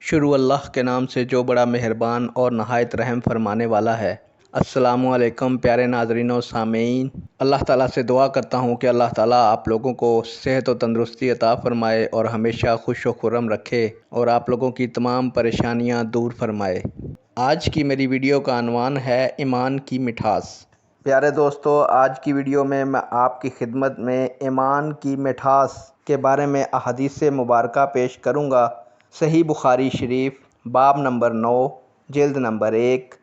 شروع اللہ کے نام سے جو بڑا مہربان اور نہایت رحم فرمانے والا ہے۔ السلام علیکم پیارے ناظرین و سامعین، اللہ تعالیٰ سے دعا کرتا ہوں کہ اللہ تعالیٰ آپ لوگوں کو صحت و تندرستی عطا فرمائے اور ہمیشہ خوش و خرم رکھے اور آپ لوگوں کی تمام پریشانیاں دور فرمائے۔ آج کی میری ویڈیو کا عنوان ہے ایمان کی مٹھاس۔ پیارے دوستو، آج کی ویڈیو میں آپ کی خدمت میں ایمان کی مٹھاس کے بارے میں احادیث مبارکہ پیش کروں گا۔ صحیح بخاری شریف باب نمبر 9 جلد نمبر 1۔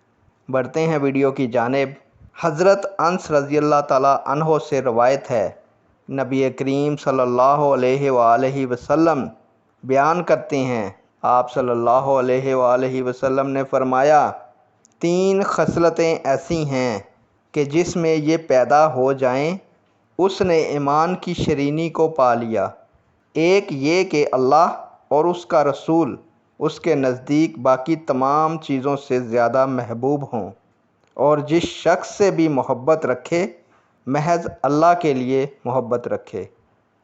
بڑھتے ہیں ویڈیو کی جانب۔ حضرت انس رضی اللہ تعالیٰ عنہ سے روایت ہے، نبی کریم صلی اللہ علیہ وآلہ وسلم بیان کرتے ہیں، آپ صلی اللہ علیہ وآلہ وسلم نے فرمایا، 3 خصلتیں ایسی ہیں کہ جس میں یہ پیدا ہو جائیں اس نے ایمان کی شرینی کو پا لیا۔ ایک یہ کہ اللہ اور اس کا رسول اس کے نزدیک باقی تمام چیزوں سے زیادہ محبوب ہوں، اور جس شخص سے بھی محبت رکھے محض اللہ کے لیے محبت رکھے،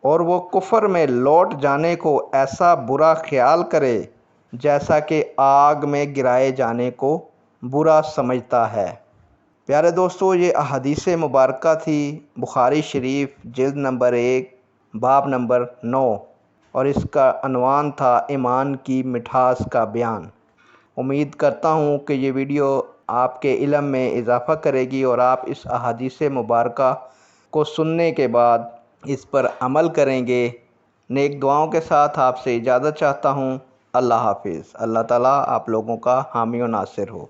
اور وہ کفر میں لوٹ جانے کو ایسا برا خیال کرے جیسا کہ آگ میں گرائے جانے کو برا سمجھتا ہے۔ پیارے دوستو، یہ احادیث مبارکہ تھی بخاری شریف جلد نمبر 1 باب نمبر 9، اور اس کا عنوان تھا ایمان کی مٹھاس کا بیان۔ امید کرتا ہوں کہ یہ ویڈیو آپ کے علم میں اضافہ کرے گی اور آپ اس احادیث مبارکہ کو سننے کے بعد اس پر عمل کریں گے۔ نیک دعاؤں کے ساتھ آپ سے اجازت چاہتا ہوں۔ اللہ حافظ۔ اللہ تعالیٰ آپ لوگوں کا حامی و ناصر ہو۔